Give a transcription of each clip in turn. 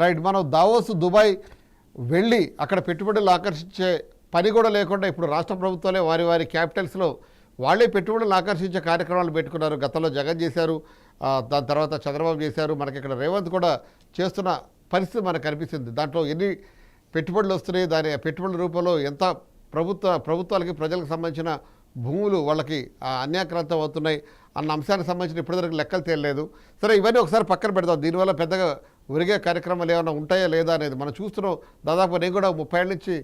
Right. మనం Davos Dubai వెళ్ళి అక్కడ పెట్టుబడులు ఆకర్షించే పని కూడా లేకుండా ఇప్పుడు రాష్ట్ర ప్రభుత్వాలే వారి వారి క్యాపిటల్స్లో వాళ్ళే పెట్టుబడులు ఆకర్షించే కార్యక్రమాలు పెట్టుకున్నారు. గతంలో జగన్ చేశారు, దాని తర్వాత చంద్రబాబు చేశారు, మనకి ఇక్కడ రేవంత్ కూడా చేస్తున్న పరిస్థితి మనకు కనిపిస్తుంది. దాంట్లో ఎన్ని పెట్టుబడులు వస్తున్నాయి, దాని పెట్టుబడుల రూపంలో ఎంత ప్రభుత్వాలకి ప్రజలకు సంబంధించిన భూములు వాళ్ళకి అన్యాక్రాంతం అవుతున్నాయి అన్న అంశానికి సంబంధించిన ఇప్పటివరకు లెక్కలు తేలలేదు. సరే, ఇవన్నీ ఒకసారి పక్కన పెడతాం. దీనివల్ల పెద్దగా ఒరిగే కార్యక్రమాలు ఏమైనా ఉంటాయా లేదా అనేది మనం చూస్తున్నాం. దాదాపు నేను కూడా 30 ఏళ్ళ నుంచి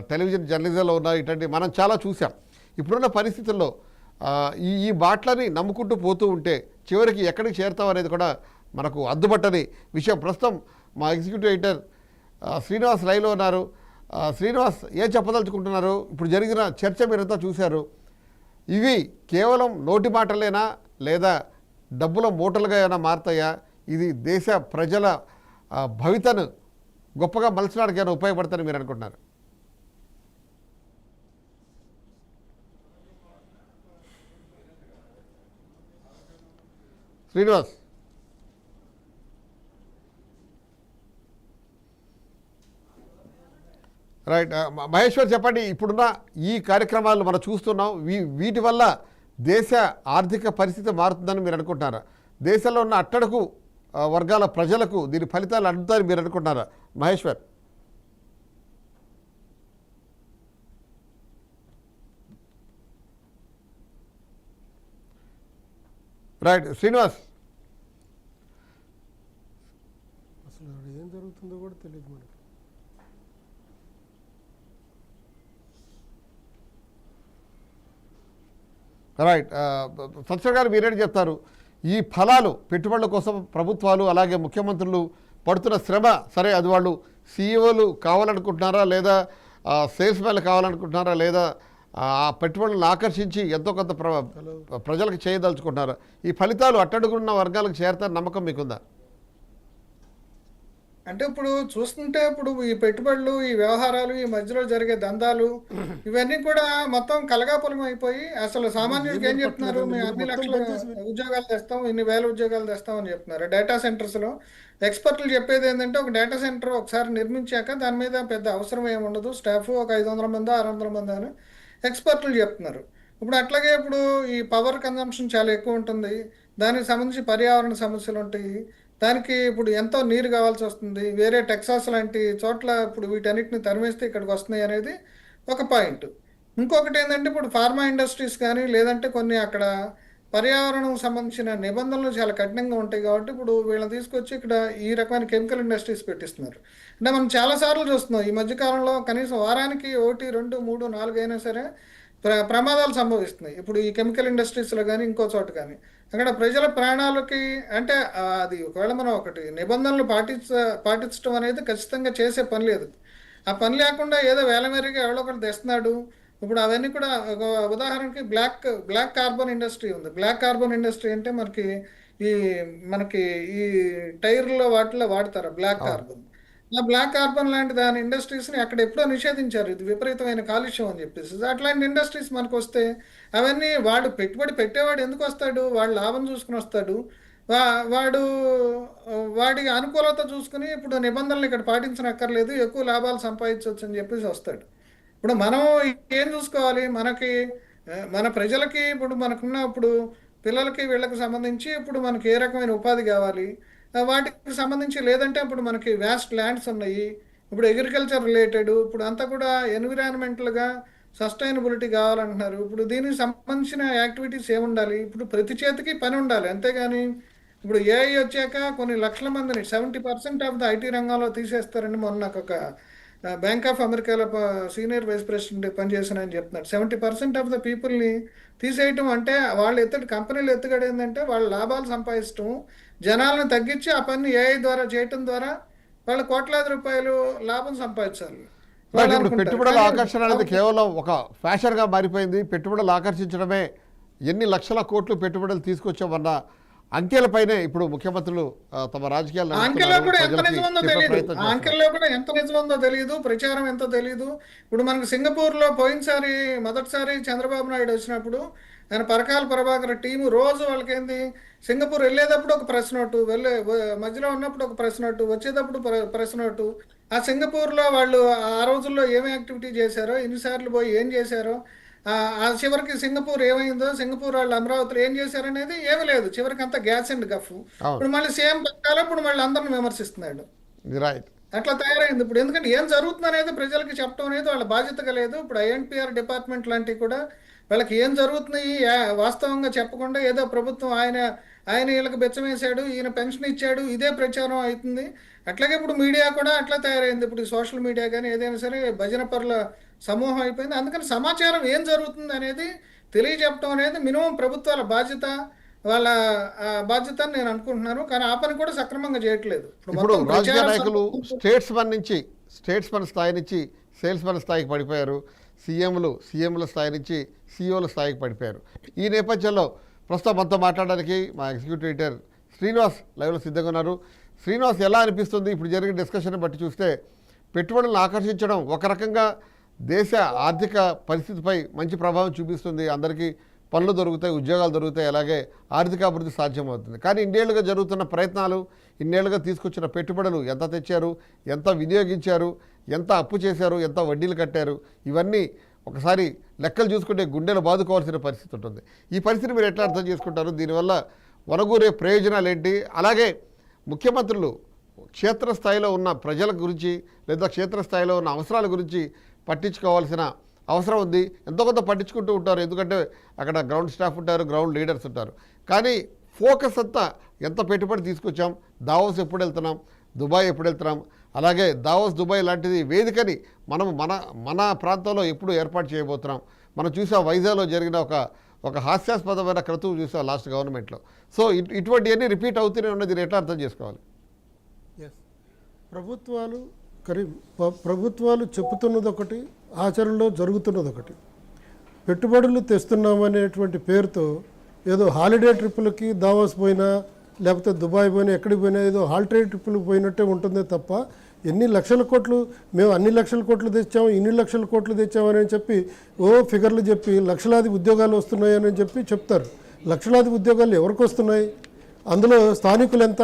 టెలివిజన్ జర్నలిజంలో ఉన్న ఇటువంటి మనం చాలా చూసాం. ఇప్పుడున్న పరిస్థితుల్లో ఈ బాట్లని నమ్ముకుంటూ పోతూ ఉంటే చివరికి ఎక్కడికి చేరుతాం అనేది కూడా మనకు అద్దుబట్టని విషయం. ప్రస్తుతం మా ఎగ్జిక్యూటివ్ ఎడిటర్ శ్రీనివాస్ లైవ్లో ఉన్నారు. శ్రీనివాస్, ఏం చెప్పదలుచుకుంటున్నారు? ఇప్పుడు జరిగిన చర్చ మీరంతా చూశారు. ఇవి కేవలం నోటి మాటలేనా లేదా డబ్బుల మూటలుగా ఏమైనా మారుతాయా? ఇది దేశ ప్రజల భవితను గొప్పగా మలచడానికి ఏమైనా ఉపయోగపడతారని మీరు అనుకుంటున్నారు? శ్రీనివాస్. రైట్. మహేశ్వర్ చెప్పండి, ఇప్పుడున్న ఈ కార్యక్రమాలు మనం చూస్తున్నాం, వీటి వల్ల దేశ ఆర్థిక పరిస్థితి మారుతుందని మీరు అనుకుంటున్నారా? దేశంలో ఉన్న అట్టడుగు వర్గాల ప్రజలకు దీని ఫలితాలు అందుతాయని మీరు అనుకుంటున్నారా మహేశ్వర్? రైట్. శ్రీనివాస్. అసలు ఏం జరుగుతుందో కూడా తెలియదు మనకి. రైట్. సత్య గారు మీరేంటి చెప్తారు? ఈ ఫలాలు పెట్టుబడుల కోసం ప్రభుత్వాలు అలాగే ముఖ్యమంత్రులు పడుతున్న శ్రమ, సరే అది వాళ్ళు సీఈఓలు కావాలనుకుంటున్నారా లేదా సేల్స్ మ్యాన్లు కావాలనుకుంటున్నారా లేదా ఆ పెట్టుబడులను ఆకర్షించి ఎంతో కొంత ప్రజలకు చేయదలుచుకుంటున్నారా? ఈ ఫలితాలు అట్టడుగున్న వర్గాలకు చేరతారని నమ్మకం మీకుందా? అంటే ఇప్పుడు చూస్తుంటే ఇప్పుడు ఈ పెట్టుబడులు, ఈ వ్యవహారాలు, ఈ మధ్యలో జరిగే దందాలు ఇవన్నీ కూడా మొత్తం కలగాపులం అయిపోయి అసలు సామాన్యుడికి ఏం చెప్తున్నారు? మేము అన్ని లక్షల ఉద్యోగాలు తెస్తాం, ఇన్ని వేల ఉద్యోగాలు తెస్తాం అని చెప్తున్నారు. డేటా సెంటర్స్ లో ఎక్స్పర్ట్లు చెప్పేది ఏంటంటే ఒక డేటా సెంటర్ ఒకసారి నిర్మించాక దాని మీద పెద్ద అవసరం ఏమి ఉండదు, స్టాఫ్ ఒక 500 మంది 600 మంది అని ఎక్స్పర్ట్లు చెప్తున్నారు. ఇప్పుడు అట్లాగే ఇప్పుడు ఈ పవర్ కన్జంప్షన్ చాలా ఎక్కువ ఉంటుంది, దానికి సంబంధించి పర్యావరణ సమస్యలు ఉంటాయి, దానికి ఇప్పుడు ఎంతో నీరు కావాల్సి వస్తుంది, వేరే టెక్సాస్ లాంటి చోట్ల ఇప్పుడు వీటన్నిటిని తరిమేస్తే ఇక్కడికి వస్తున్నాయి అనేది ఒక పాయింట్. ఇంకొకటి ఏంటంటే ఇప్పుడు ఫార్మా ఇండస్ట్రీస్ కానీ లేదంటే కొన్ని అక్కడ పర్యావరణం సంబంధించిన నిబంధనలు చాలా కఠినంగా ఉంటాయి కాబట్టి ఇప్పుడు వీళ్ళని తీసుకొచ్చి ఇక్కడ ఈ రకమైన కెమికల్ ఇండస్ట్రీస్ పెట్టిస్తున్నారు. అంటే మనం చాలాసార్లు చూస్తున్నాం ఈ మధ్యకాలంలో కనీసం వారానికి 1, 2, 3, 4 అయినా సరే ప్రమాదాలు సంభవిస్తున్నాయి. ఇప్పుడు ఈ కెమికల్ ఇండస్ట్రీస్లో కానీ ఇంకో చోట కానీ అక్కడ ప్రజల ప్రాణాలకి అంటే అది ఒకవేళ మనం ఒకటి నిబంధనలు పాటించడం అనేది ఖచ్చితంగా చేసే పని లేదు. ఆ పని లేకుండా ఏదో వేలమేరగా ఎవడో ఒకటి తెస్తున్నాడు. ఇప్పుడు అవన్నీ కూడా ఒక ఉదాహరణకి బ్లాక్ కార్బన్ ఇండస్ట్రీ ఉంది. బ్లాక్ కార్బన్ ఇండస్ట్రీ అంటే మనకి ఈ టైర్లో వాటిలో వాడతారు బ్లాక్ కార్బన్. ఆ బ్లాక్ కార్బన్ లాంటి దాని ఇండస్ట్రీస్ని అక్కడ ఎప్పుడో నిషేధించారు, ఇది విపరీతమైన కాలుష్యం అని చెప్పేసి. అట్లాంటి ఇండస్ట్రీస్ మనకు వస్తే అవన్నీ వాడు పెట్టుబడి పెట్టేవాడు ఎందుకు వస్తాడు? వాడు లాభం చూసుకుని వస్తాడు, వాడికి అనుకూలత చూసుకుని ఇప్పుడు నిబంధనలు ఇక్కడ పాటించనక్కర్లేదు, ఎక్కువ లాభాలు సంపాదించవచ్చు అని చెప్పేసి వస్తాడు. ఇప్పుడు మనం ఏం చూసుకోవాలి? మన ప్రజలకి ఇప్పుడు మనకున్న ఇప్పుడు పిల్లలకి వీళ్ళకి సంబంధించి ఇప్పుడు మనకి ఏ రకమైన ఉపాధి కావాలి, వాటికి సంబంధించి లేదంటే ఇప్పుడు మనకి వ్యాస్ట్ ల్యాండ్స్ ఉన్నాయి, ఇప్పుడు అగ్రికల్చర్ రిలేటెడ్ ఇప్పుడు అంతా కూడా ఎన్విరాన్మెంటల్గా సస్టైనబిలిటీ కావాలంటున్నారు. ఇప్పుడు దీనికి సంబంధించిన యాక్టివిటీస్ ఏముండాలి? ఇప్పుడు ప్రతి చేతికి పని ఉండాలి, అంతేగాని ఇప్పుడు ఏఐ వచ్చాక కొన్ని లక్షల మందిని 70% ఆఫ్ ద ఐటీ రంగంలో తీసేస్తారని మొన్న నాకు ఒక బ్యాంక్ ఆఫ్ అమెరికాలో సీనియర్ వైస్ ప్రెసిడెంట్ పనిచేసానని చెప్తున్నాడు. 70% ఆఫ్ ద పీపుల్ని తీసేయటం అంటే వాళ్ళు కంపెనీలు ఎత్తుగడ ఏంటంటే వాళ్ళ లాభాలు సంపాదించడం, జనాలను తగ్గించి ఆ పని ఏఐ ద్వారా చేయటం ద్వారా వాళ్ళు కోట్లాది రూపాయలు లాభం సంపాదించాలి. ఇప్పుడు పెట్టుబడుల ఆకర్షణ అనేది కేవలం ఒక ఫ్యాషన్గా మారిపోయింది. పెట్టుబడులు ఆకర్షించడమే, ఎన్ని లక్షల కోట్లు పెట్టుబడులు తీసుకొచ్చామన్న అంకెలపైనే ఇప్పుడు ముఖ్యమంత్రులు తమ రాజకీయాలు అంకెల్లో నడుపుతున్నారు, కూడా ఎంత ప్రజలకి నిజం ఉందో చెప్పే తెలియదు. ప్రయత్నం చేస్తున్నారు. అంకెల్లో కూడా ఎంత నిజం ఉందో తెలియదు, ప్రచారం ఎంతో తెలియదు. ఇప్పుడు మనకు సింగపూర్ లో పోయినసారి మొదటిసారి చంద్రబాబు నాయుడు వచ్చినప్పుడు ఆయన పరకాల ప్రభాకర్ టీము రోజు వాళ్ళకేంది, సింగపూర్ వెళ్ళేటప్పుడు ఒక ప్రెస్ నోటు, మధ్యలో ఉన్నప్పుడు ఒక ప్రెస్ నోటు, వచ్చేటప్పుడు ప్రెస్ నోటు. ఆ సింగపూర్ లో వాళ్ళు ఆ రోజుల్లో ఏమి యాక్టివిటీ చేశారో, ఎన్నిసార్లు పోయి ఏం చేశారో, ఆ చివరికి సింగపూర్ ఏమైందో, సింగపూర్ వాళ్ళు అమరావతిలో ఏం చేశారనేది ఏమీ లేదు. చివరికి అంతా గ్యాస్ అండ్ గఫ్. ఇప్పుడు మళ్ళీ సేమ్ పక్కాలో ఇప్పుడు మళ్ళీ అందరిని విమర్శిస్తున్నాడు. రైట్. అట్లా తయారైంది ఇప్పుడు. ఎందుకంటే ఏం జరుగుతుంది అనేది ప్రజలకి చెప్పడం అనేది వాళ్ళ బాధ్యతగా లేదు. ఇప్పుడు ఐఎన్పిఆర్ డిపార్ట్మెంట్ లాంటివి కూడా వాళ్ళకి ఏం జరుగుతున్నాయి వాస్తవంగా చెప్పకుండా ఏదో ప్రభుత్వం ఆయన వీళ్ళకి బెచ్చమేశాడు, ఈయన పెన్షన్ ఇచ్చాడు, ఇదే ప్రచారం అవుతుంది. అట్లాగే ఇప్పుడు మీడియా కూడా అట్లా తయారైంది. ఇప్పుడు సోషల్ మీడియా కానీ ఏదైనా సరే భజన పరుల సమూహం అయిపోయింది. అందుకని సమాచారం ఏం జరుగుతుంది అనేది తెలియజెప్పడం అనేది మినిమం ప్రభుత్వాల బాధ్యత, వాళ్ళ బాధ్యత అని నేను అనుకుంటున్నాను. కానీ ఆ పని కూడా సక్రమంగా చేయట్లేదు. ఇప్పుడు రాజకీయ నాయకులు స్టేట్స్మన్ స్థాయి నుంచి సేల్స్మన్ స్థాయికి పడిపోయారు, సీఎంల స్థాయి నుంచి సిఇఓల స్థాయికి పడిపోయారు. ఈ నేపథ్యంలో ప్రస్తుతం మనతో మాట్లాడడానికి మా ఎగ్జిక్యూటివ్ ఎడిటర్ శ్రీనివాస్ లైవ్లో సిద్ధంగా ఉన్నారు. శ్రీనివాస్, ఎలా అనిపిస్తుంది ఇప్పుడు జరిగిన డిస్కషన్ బట్టి చూస్తే? పెట్టుబడులను ఆకర్షించడం ఒక రకంగా దేశ ఆర్థిక పరిస్థితిపై మంచి ప్రభావం చూపిస్తుంది, అందరికీ పనులు దొరుకుతాయి, ఉద్యోగాలు దొరుకుతాయి, అలాగే ఆర్థిక అభివృద్ధి సాధ్యమవుతుంది. కానీ ఇన్నేళ్లుగా జరుగుతున్న ప్రయత్నాలు, ఇన్నేళ్లుగా తీసుకొచ్చిన పెట్టుబడులు ఎంత తెచ్చారు, ఎంత వినియోగించారు, ఎంత అప్పు చేశారు, ఎంత వడ్డీలు కట్టారు, ఇవన్నీ ఒకసారి లెక్కలు చూసుకుంటే గుండెలు బాదుకోవాల్సిన పరిస్థితి ఉంటుంది. ఈ పరిస్థితిని మీరు ఎట్లా అర్థం చేసుకుంటారు? దీనివల్ల వనగూరే ప్రయోజనాలు ఏంటి? అలాగే ముఖ్యమంత్రులు క్షేత్రస్థాయిలో ఉన్న ప్రజల గురించి లేదా క్షేత్రస్థాయిలో ఉన్న అవసరాల గురించి పట్టించుకోవాల్సిన అవసరం ఉంది. ఎంతో కొంత పట్టించుకుంటూ ఉంటారు, ఎందుకంటే అక్కడ గ్రౌండ్ స్టాఫ్ ఉంటారు, గ్రౌండ్ లీడర్స్ ఉంటారు. కానీ ఫోకస్ అంతా ఎంత పెట్టుబడి తీసుకొచ్చాం, దావోస్ ఎప్పుడు వెళ్తున్నాం, దుబాయ్ ఎప్పుడు వెళ్తున్నాం, అలాగే దావోస్ దుబాయ్ లాంటిది వేదికని మనం మన ప్రాంతంలో ఎప్పుడు ఏర్పాటు చేయబోతున్నాం. మనం చూసాం వైజాగ్లో జరిగిన ఒక హాస్యాస్పదమైన క్రతువు చూసాం లాస్ట్ గవర్నమెంట్లో. సో ఇటువంటివన్నీ రిపీట్ అవుతూనే ఉన్నది. దీన్ని ఎట్లా అర్థం చేసుకోవాలి? ప్రభుత్వాలు చెప్పుతున్నది ఒకటి, ఆచరణలో జరుగుతున్నది ఒకటి. పెట్టుబడులు తెస్తున్నామనేటువంటి పేరుతో ఏదో హాలిడే ట్రిప్పులకి దావోస్ పోయినా లేకపోతే దుబాయ్ పోయినా ఎక్కడికి పోయినా ఏదో హాలిడే ట్రిప్పులకు పోయినట్టే ఉంటుందే తప్ప ఎన్ని లక్షల కోట్లు మేము అన్ని లక్షల కోట్లు తెచ్చాము, ఇన్ని లక్షల కోట్లు తెచ్చామని చెప్పి ఫిగర్లు చెప్పి లక్షలాది ఉద్యోగాలు వస్తున్నాయని చెప్పి చెప్తారు. లక్షలాది ఉద్యోగాలు ఎవరికి వస్తున్నాయి? అందులో స్థానికులు ఎంత?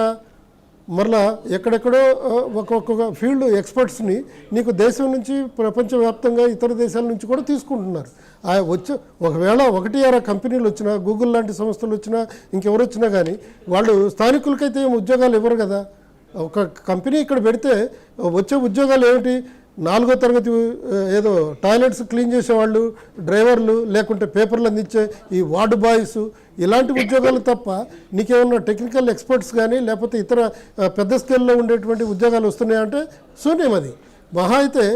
మరలా ఎక్కడెక్కడో ఒక్కొక్క ఫీల్డ్ ఎక్స్పర్ట్స్ని నీకు దేశం నుంచి ప్రపంచవ్యాప్తంగా ఇతర దేశాల నుంచి కూడా తీసుకుంటున్నారు. ఒకవేళ 1-6 కంపెనీలు వచ్చినా, గూగుల్ లాంటి సంస్థలు వచ్చినా, ఇంకెవరు వచ్చినా కానీ వాళ్ళు స్థానికులకైతే ఏం ఉద్యోగాలు ఇవ్వరు కదా. ఒక కంపెనీ ఇక్కడ పెడితే వచ్చే ఉద్యోగాలు ఏమిటి? 4వ తరగతి ఏదో టాయిలెట్స్ క్లీన్ చేసేవాళ్ళు, డ్రైవర్లు, లేకుంటే పేపర్లు అందించే ఈ వార్డు బాయ్స్, ఇలాంటి ఉద్యోగాలు తప్ప నీకేమన్నా టెక్నికల్ ఎక్స్పర్ట్స్ కానీ లేకపోతే ఇతర పెద్ద స్కేల్లో ఉండేటువంటి ఉద్యోగాలు వస్తున్నాయంటే శూన్యం. అది మహా అయితే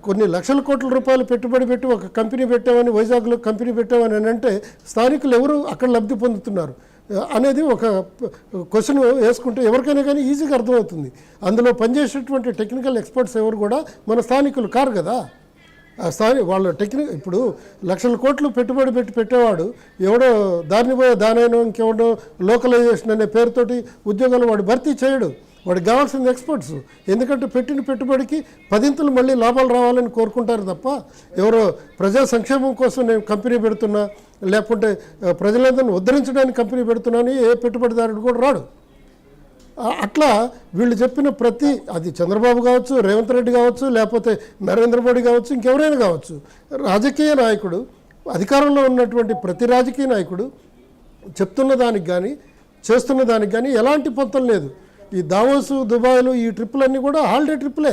కొన్ని లక్షల కోట్ల రూపాయలు పెట్టుబడి పెట్టి ఒక కంపెనీ పెట్టామని, వైజాగ్లో కంపెనీ పెట్టామని అని అంటే స్థానికులు ఎవరు అక్కడ లబ్ధి పొందుతున్నారు అనేది ఒక క్వశ్చన్ వేసుకుంటే ఎవరికైనా కానీ ఈజీగా అర్థమవుతుంది. అందులో పనిచేసేటువంటి టెక్నికల్ ఎక్స్పర్ట్స్ ఎవరు కూడా మన స్థానికులు కారు కదా. వాళ్ళ ఇప్పుడు లక్షల కోట్లు పెట్టుబడి పెట్టేవాడు ఎవడో దానైనా ఇంకెవడో లోకలైజేషన్ అనే పేరుతోటి ఉద్యోగాలు వాడు భర్తీ చేయడు. వాడికి కావాల్సిన ఎక్స్పర్ట్స్. ఎందుకంటే పెట్టిన పెట్టుబడికి 10ంతలు మళ్ళీ లాభాలు రావాలని కోరుకుంటారు తప్ప ఎవరో ప్రజా సంక్షేమం కోసం నేను కంపెనీ పెడుతున్నా, లేకుంటే ప్రజలందరినీ ఉద్ధరించడానికి కంపెనీ పెడుతున్నాను ఏ పెట్టుబడిదారుడు కూడా రాడు. అట్లా వీళ్ళు చెప్పిన అది చంద్రబాబు కావచ్చు, రేవంత్ రెడ్డి కావచ్చు, లేకపోతే నరేంద్ర మోడీ కావచ్చు, ఇంకెవరైనా కావచ్చు, రాజకీయ నాయకుడు, అధికారంలో ఉన్నటువంటి ప్రతి రాజకీయ నాయకుడు చెప్తున్న దానికి కానీ చేస్తున్న దానికి కానీ ఎలాంటి పొంతం లేదు. ఈ దావోస్, దుబాయ్లు, ఈ ట్రిప్పులన్నీ కూడా హాలిడే ట్రిప్పులే.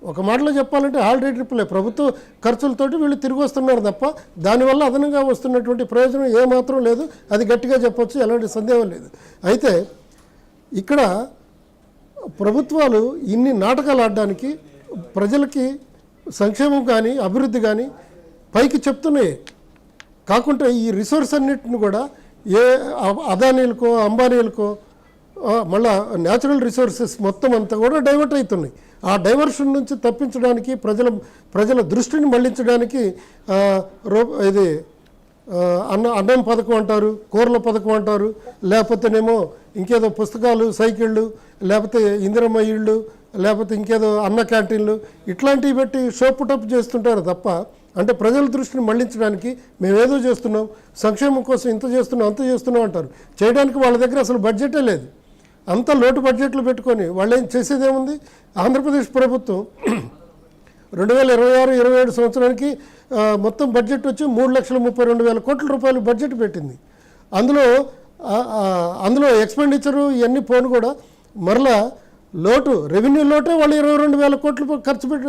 ఒక మాటలో చెప్పాలంటే హాలిడే ట్రిప్పులే. ప్రభుత్వ ఖర్చులతోటి వీళ్ళు తిరిగి వస్తున్నారు తప్ప దానివల్ల అదనంగా వస్తున్నటువంటి ప్రయోజనం ఏమాత్రం లేదు. అది గట్టిగా చెప్పొచ్చు, ఎలాంటి సందేహం లేదు. అయితే ఇక్కడ ప్రభుత్వాలు ఇన్ని నాటకాలు ఆడడానికి ప్రజలకి సంక్షేమం కానీ అభివృద్ధి కానీ పైకి చెప్తున్నాయి. కాకుంటే ఈ రిసోర్స్ అన్నిటిని కూడా ఏ అదానీలకో అంబానీలకో మళ్ళా న్యాచురల్ రిసోర్సెస్ మొత్తం అంతా కూడా డైవర్ట్ అవుతున్నాయి. ఆ డైవర్షన్ నుంచి తప్పించడానికి ప్రజల దృష్టిని మళ్లించడానికి ఇది అన్నం పథకం అంటారు, కూరల పథకం అంటారు, లేకపోతేనేమో ఇంకేదో పుస్తకాలు, సైకిళ్ళు, లేకపోతే ఇందిరమ్మ ఇళ్ళు, లేకపోతే ఇంకేదో అన్న క్యాంటీన్లు, ఇట్లాంటివి పెట్టి షోపుటప్ చేస్తుంటారు తప్ప, అంటే ప్రజల దృష్టిని మళ్లించడానికి మేమేదో చేస్తున్నాం, సంక్షేమం కోసం ఇంత చేస్తున్నాం అంత చేస్తున్నాం అంటారు. చేయడానికి వాళ్ళ దగ్గర అసలు బడ్జెటే లేదు. అంత లోటు బడ్జెట్లు పెట్టుకొని వాళ్ళు ఏం చేసేదేముంది? ఆంధ్రప్రదేశ్ ప్రభుత్వం 2026-27 సంవత్సరానికి మొత్తం బడ్జెట్ వచ్చి 3,32,000 కోట్ల రూపాయలు బడ్జెట్ పెట్టింది. అందులో ఎక్స్పెండిచరు ఇవన్నీ పోను కూడా మరలా లోటు, రెవెన్యూ లోటే వాళ్ళు 22,000 కోట్లు ఖర్చు పెట్టి,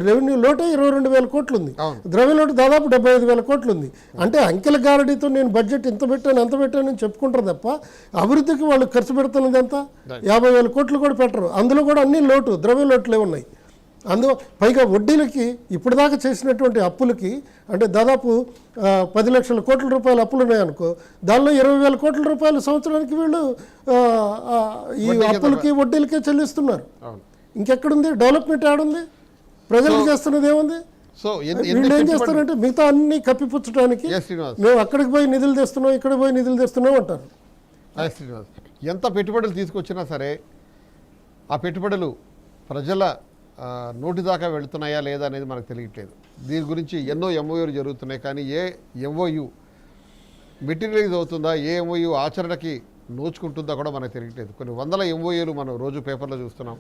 రెవెన్యూ లోటే 22,000 కోట్లు ఉంది, ద్రవ్య లోటు దాదాపు 75,000 కోట్లు ఉంది. అంటే అంకెల గారడీతో నేను బడ్జెట్ ఇంత పెట్టాను అంత పెట్టానని చెప్పుకుంటారు తప్ప అభివృద్ధికి వాళ్ళు ఖర్చు పెడుతున్నది ఎంత? 50,000 కోట్లు కూడా పెట్టరు. అందులో కూడా అన్ని లోటు, ద్రవ్య లోట్లే ఉన్నాయి. పైగా వడ్డీలకి ఇప్పటిదాకా చేసినటువంటి అప్పులకి, అంటే దాదాపు 10 లక్షల కోట్ల రూపాయల అప్పులు ఉన్నాయనుకో, దానిలో 20,000 కోట్ల రూపాయల సంవత్సరానికి వీళ్ళు ఈ అప్పులకి వడ్డీలకే చెల్లిస్తున్నారు. ఇంకెక్కడుంది డెవలప్మెంట్? ఏడుంది? ప్రజలకు చేస్తున్నది ఏముంది? సో వీళ్ళు ఏం చేస్తారంటే మిగతా అన్ని కప్పిపుచ్చడానికి మేము అక్కడికి పోయి నిధులు తెస్తున్నాం, ఇక్కడికి పోయి నిధులు తెస్తున్నాం అంటారు. శ్రీనివాస్, ఎంత పెట్టుబడులు తీసుకొచ్చినా సరే ఆ పెట్టుబడులు ప్రజల నోటి దాకా వెళుతున్నాయా లేదా అనేది మనకు తెలియట్లేదు. దీని గురించి ఎన్నో ఎంఓయూలు జరుగుతున్నాయి, కానీ ఏ ఎంఓయూ మెటీరియలైజ్ అవుతుందా, ఏ ఎంఓయూ ఆచరణకి నోచుకుంటుందా కూడా మనకు తెలియట్లేదు. కొన్ని వందల ఎంఓయూలు మనం రోజు పేపర్లో చూస్తున్నాం.